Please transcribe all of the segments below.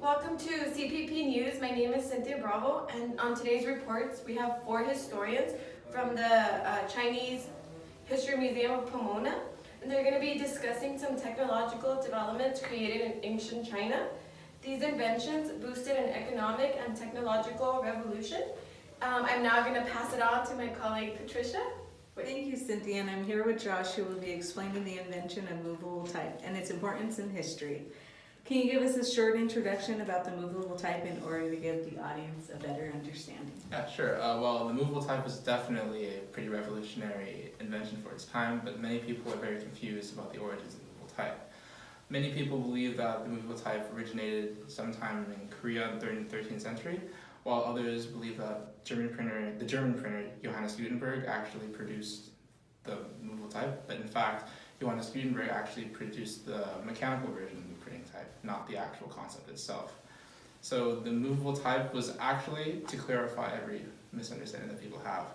Welcome to CPP News. My name is Cynthia Bravo, and on today's reports, we have 4 historians from the Chinese History Museum of Pomona, and they're going to be discussing some technological developments created in ancient China. These inventions boosted an economic and technological revolution. I'm now going to pass it on to my colleague Patricia. Thank you, Cynthia, and I'm here with Josh, who will be explaining the invention of movable type and its importance in history. Can you give us a short introduction about the movable type in order to give the audience a better understanding? Yeah, sure. Well, the movable type was definitely a pretty revolutionary invention for its time, but many people are very confused about the origins of the movable type. Many people believe that the movable type originated sometime in Korea in the 13th century, while others believe that the German printer Johannes Gutenberg actually produced the movable type, but in fact, Johannes Gutenberg actually produced the mechanical version of the printing type, not the actual concept itself. So the movable type was actually, to clarify every misunderstanding that people have,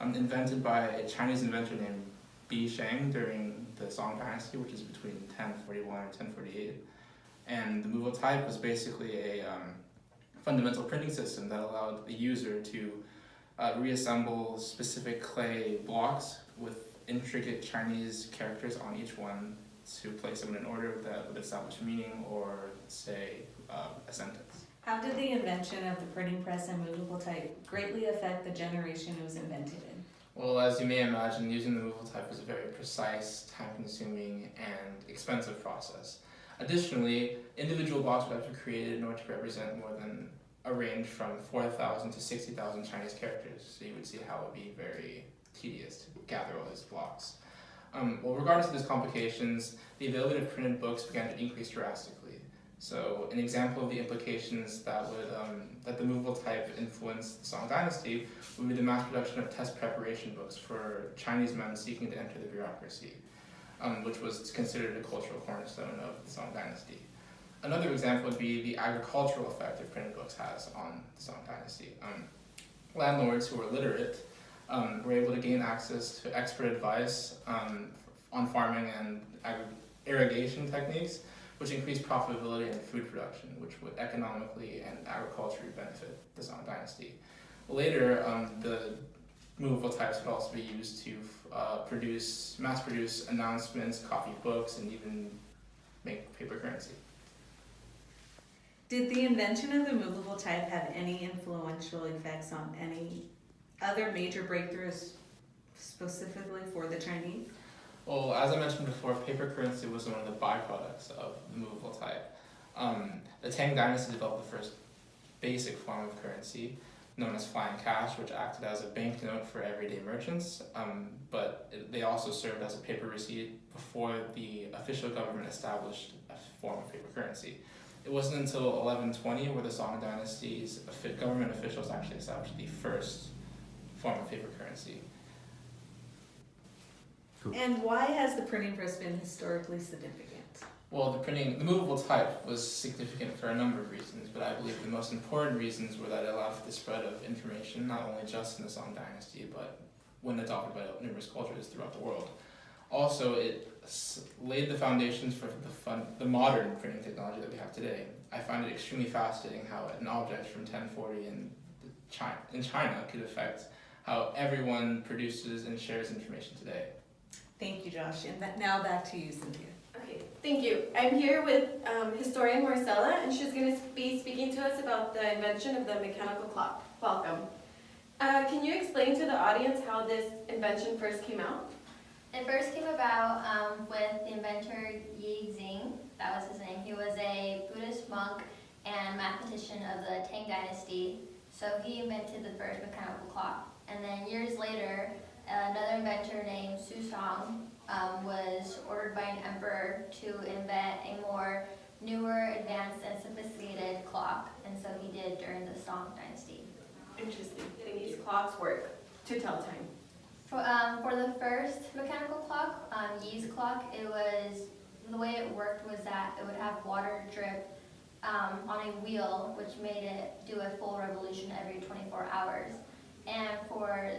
invented by a Chinese inventor named Bi Sheng during the Song Dynasty, which is between 1041 and 1048. And the movable type was basically a fundamental printing system that allowed the user to reassemble specific clay blocks with intricate Chinese characters on each one to place them in an order that would establish meaning or say a sentence. How did the invention of the printing press and movable type greatly affect the generation it was invented in? Well, as you may imagine, using the movable type was a very precise, time-consuming, and expensive process. Additionally, individual blocks would have to be created in order to represent more than a range from 4,000 to 60,000 Chinese characters. So you would see how it would be very tedious to gather all these blocks. Well, regardless of these complications, the availability of printed books began to increase drastically. So an example of the implications that the movable type influenced the Song Dynasty would be the mass production of test preparation books for Chinese men seeking to enter the bureaucracy, which was considered a cultural cornerstone of the Song Dynasty. Another example would be the agricultural effect that printed books has on the Song Dynasty. Landlords who were literate were able to gain access to expert advice on farming and irrigation techniques, which increased profitability in food production, which would economically and agriculturally benefit the Song Dynasty. Later, the movable types would also be used to mass produce announcements, copy books, and even make paper currency. Did the invention of the movable type have any influential effects on any other major breakthroughs specifically for the Chinese? Well, as I mentioned before, paper currency was one of the byproducts of the movable type. The Tang Dynasty developed the first basic form of currency, known as flying cash, which acted as a banknote for everyday merchants, but they also served as a paper receipt before the official government established a form of paper currency. It wasn't until 1120 where the Song Dynasty's government officials actually established the first form of paper currency. And why has the printing press been historically significant? Well, the movable type was significant for a number of reasons, but I believe the most important reasons were that it allowed for the spread of information, not only just in the Song Dynasty, but when adopted by numerous cultures throughout the world. Also, it laid the foundations for the modern printing technology that we have today. I find it extremely fascinating how an object from 1040 in China could affect how everyone produces and shares information today. Thank you, Josh. And now back to you, Cynthia. Okay, thank you. I'm here with historian Marcella, and she's going to be speaking to us about the invention of the mechanical clock. Welcome. Can you explain to the audience how this invention first came out? It first came about with the inventor Yi Xing. That was his name. He was a Buddhist monk and mathematician of the Tang Dynasty. So he invented the first mechanical clock. And then years later, another inventor named Su Song was ordered by an emperor to invent a more newer, advanced, and sophisticated clock. And so he did during the Song Dynasty. Interesting. And these clocks work to tell time. For the first mechanical clock, Yi's clock, the way it worked was that it would have water drip on a wheel, which made it do a full revolution every 24 hours. And for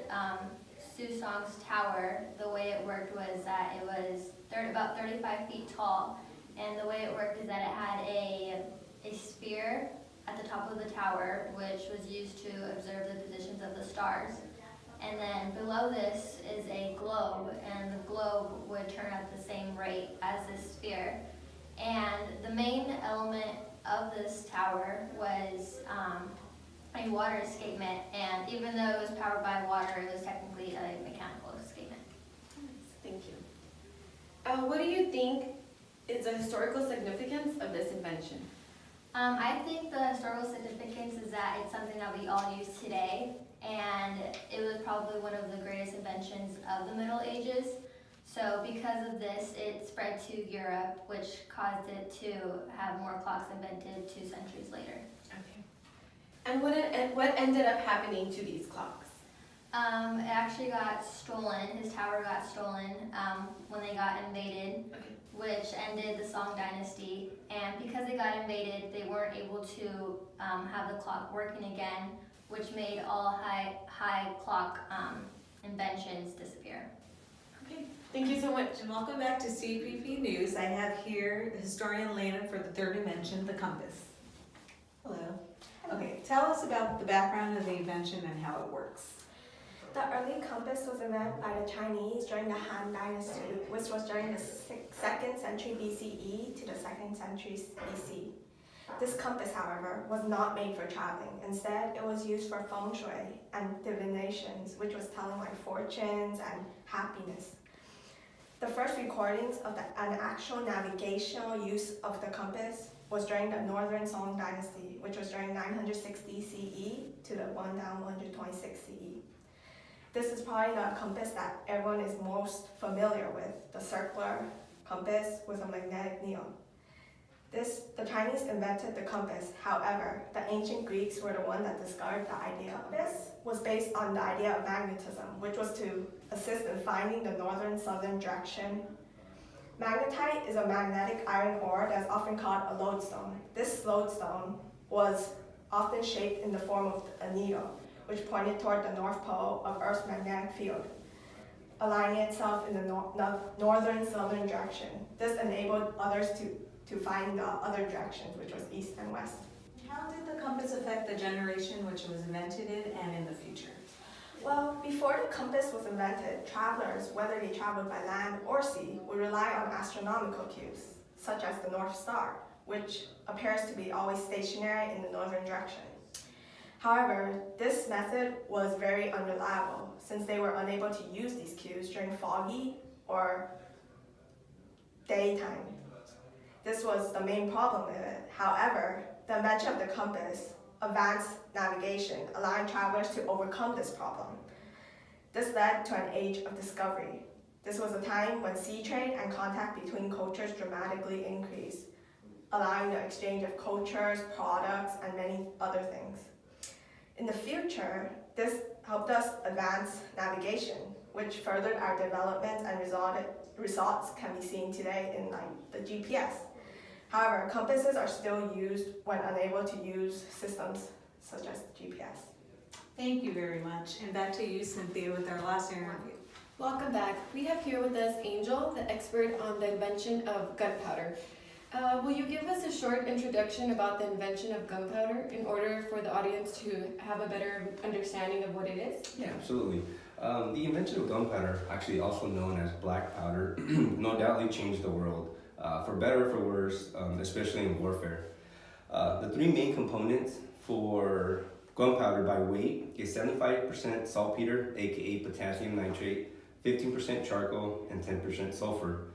Su Song's tower, the way it worked was that it was about 35 feet tall, and the way it worked is that it had a sphere at the top of the tower, which was used to observe the positions of the stars. And then below this is a globe, and the globe would turn at the same rate as this sphere. And the main element of this tower was a water escapement, and even though it was powered by water, it was technically a mechanical escapement. Thank you. What do you think is the historical significance of this invention? I think the historical significance is that it's something that we all use today, and it was probably one of the greatest inventions of the Middle Ages. So because of this, it spread to Europe, which caused it to have more clocks invented 2 centuries later. Okay. And what ended up happening to these clocks? It actually got stolen. His tower got stolen when they got invaded, Okay. which ended the Song Dynasty. And because they got invaded, they weren't able to have the clock working again, which made all high clock inventions disappear. Okay. Thank you so much. And welcome back to CPP News. I have here historian Lana for the third invention, the compass. Hello. Okay, tell us about the background of the invention and how it works. The early compass was invented by the Chinese during the Han Dynasty, which was during the 2nd century BCE to the 2nd century BC. This compass, however, was not made for traveling. Instead, it was used for feng shui and divinations, which was telling like fortunes and happiness. The first recordings of an actual navigational use of the compass was during the Northern Song Dynasty, which was during 960 CE to the 1126 CE. This is probably the compass that everyone is most familiar with, the circular compass with a magnetic needle. The Chinese invented the compass. However, the ancient Greeks were the one that discovered the idea of this, was based on the idea of magnetism, which was to assist in finding the northern-southern direction. Magnetite is a magnetic iron ore that's often called a lodestone. This lodestone was often shaped in the form of a needle, which pointed toward the North Pole of Earth's magnetic field, aligning itself in the northern-southern direction. This enabled others to find the other directions, which was east and west. How did the compass affect the generation which it was invented in and in the future? Well, before the compass was invented, travelers, whether they traveled by land or sea, would rely on astronomical cues, such as the North Star, which appears to be always stationary in the northern direction. However, this method was very unreliable since they were unable to use these cues during foggy or daytime. This was the main problem with it. However, the invention of the compass advanced navigation, allowing travelers to overcome this problem. This led to an age of discovery. This was a time when sea trade and contact between cultures dramatically increased, allowing the exchange of cultures, products, and many other things. In the future, this helped us advance navigation, which furthered our development and results can be seen today in the GPS. However, compasses are still used when unable to use systems such as GPS. Thank you very much. And back to you, Cynthia, with our last interview. Welcome back. We have here with us Angel, the expert on the invention of gunpowder. Will you give us a short introduction about the invention of gunpowder in order for the audience to have a better understanding of what it is? Yeah, absolutely. The invention of gunpowder, actually also known as black powder, no doubtly changed the world, for better or for worse, especially in warfare. The three main components for gunpowder by weight is 75% saltpeter, aka potassium nitrate, 15% charcoal, and 10% sulfur,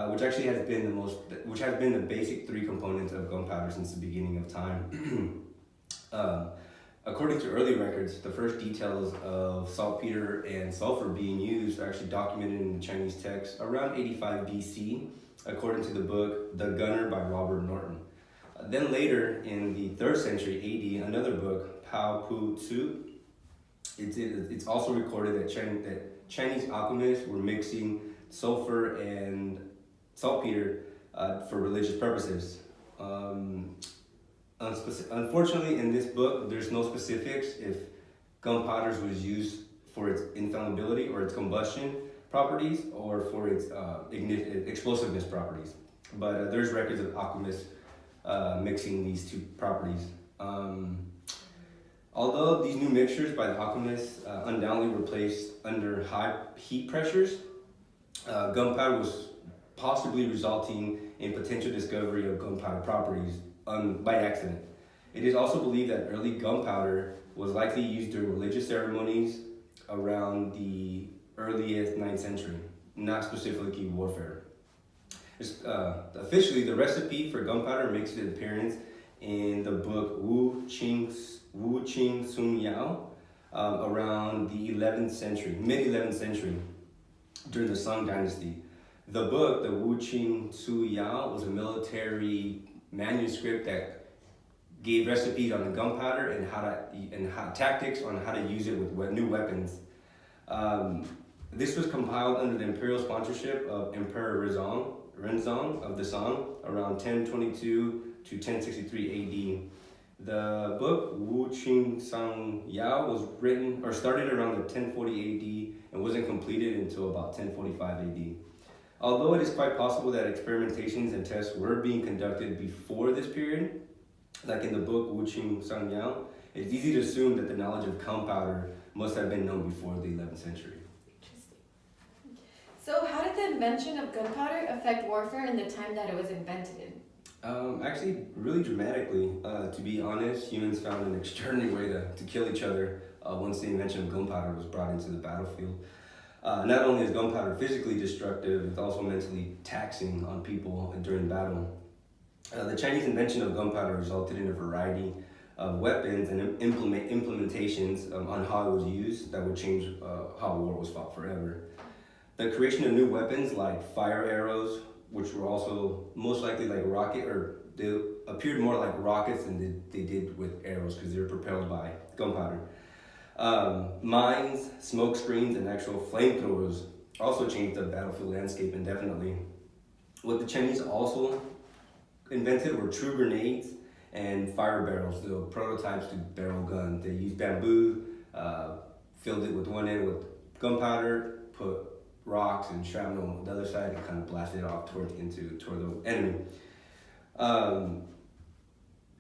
which actually has been the basic three components of gunpowder since the beginning of time. According to early records, the first details of saltpeter and sulfur being used are actually documented in the Chinese text around 85 BC, according to the book The Gunner by Robert Norton. Then later, in the 3rd century AD, another book, Pao Pu Tzu, it's also recorded that Chinese alchemists were mixing sulfur and saltpeter for religious purposes. Unfortunately, in this book, there's no specifics if gunpowder was used for its inflammability or its combustion properties or for its explosiveness properties. But there's records of alchemists mixing these two properties. Although these new mixtures by the alchemists undoubtedly were placed under high heat pressures, gunpowder was possibly resulting in potential discovery of gunpowder properties by accident. It is also believed that early gunpowder was likely used during religious ceremonies around the earliest 9th century, not specifically warfare. Officially, the recipe for gunpowder makes its appearance in the book Wu Qing Sun Yao around the 11th century, mid-11th century, during the Song Dynasty. The book, the Wu Qing Sun Yao, was a military manuscript that gave recipes on the gunpowder and tactics on how to use it with new weapons. This was compiled under the imperial sponsorship of Emperor Renzong of the Song around 1022 to 1063 AD. The book Wu Qing Sang Yao was written or started around the 1040 AD and wasn't completed until about 1045 AD. Although it is quite possible that experimentations and tests were being conducted before this period, like in the book Wu Qing Sang Yao, it's easy to assume that the knowledge of gunpowder must have been known before the 11th century. So how did the invention of gunpowder affect warfare in the time that it was invented? Actually, really dramatically. To be honest, humans found an extraordinary way to kill each other once the invention of gunpowder was brought into the battlefield. Not only is gunpowder physically destructive, it's also mentally taxing on people during battle. The Chinese invention of gunpowder resulted in a variety of weapons and implementations on how it was used that would change how war was fought forever. The creation of new weapons like fire arrows, which were also most likely like they appeared more like rockets than they did with arrows because they were propelled by gunpowder. Mines, smoke screens, and actual flamethrowers also changed the battlefield landscape indefinitely. What the Chinese also invented were true grenades and fire barrels, the prototypes to barrel guns. They used bamboo, filled it with one end with gunpowder, put rocks and shrapnel on the other side, and kind of blasted it off toward the enemy.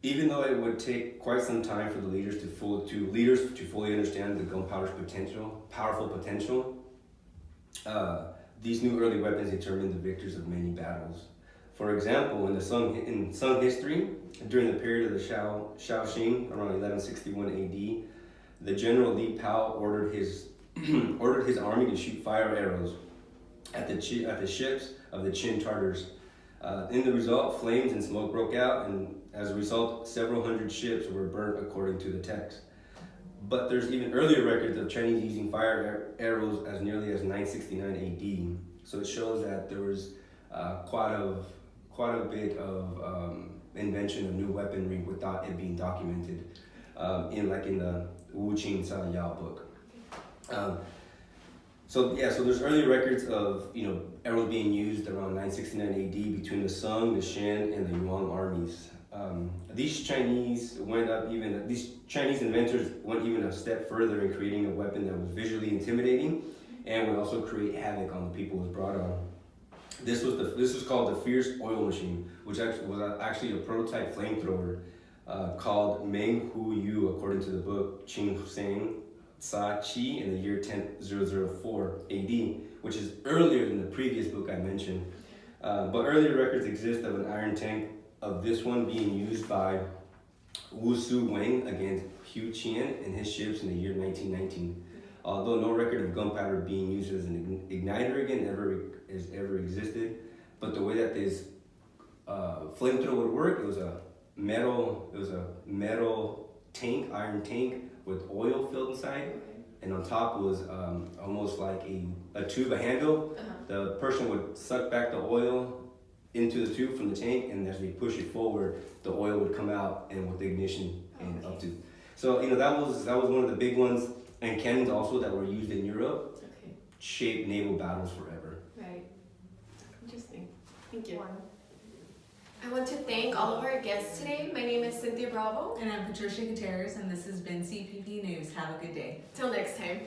Even though it would take quite some time for the leaders to fully understand the gunpowder's powerful potential, these new early weapons determined the victors of many battles. For example, in Sung history, during the period of the Shaoxing, around 1161 AD, the general Li Pao ordered his army to shoot fire arrows at the ships of the Qin Tartars. In the result, flames and smoke broke out, and as a result, several hundred ships were burnt according to the text. But there's even earlier records of Chinese using fire arrows as nearly as 969 AD. So it shows that there was quite a bit of invention of new weaponry without it being documented in the Wu Qing San Yao book. So there's early records of arrows being used around 969 AD between the Sung, the Shan, and the Yuan armies. These Chinese inventors went even a step further in creating a weapon that was visually intimidating and would also create havoc on the people it was brought on. This was called the Fierce Oil Machine, which was actually a prototype flamethrower called Meng Hu Yu, according to the book Qing Sang Sa Qi in the year 10004 AD, which is earlier than the previous book I mentioned. But earlier records exist of an iron tank of this one being used by Wu Su Wang against Hu Qian and his ships in the year 1919. Although no record of gunpowder being used as an igniter again ever existed, but the way that this flamethrower would work, it was a metal tank, iron tank with oil filled inside, and on top was almost like a tube, a handle. The person would suck back the oil into the tube from the tank, and as they push it forward, the oil would come out and with the ignition and up to. So that was one of the big ones, and cannons also that were used in Europe shaped naval battles forever. Right. Interesting. Thank you. I want to thank all of our guests today. My name is Cynthia Bravo. And I'm Patricia Gutierrez, and this has been CPP News. Have a good day. Till next time.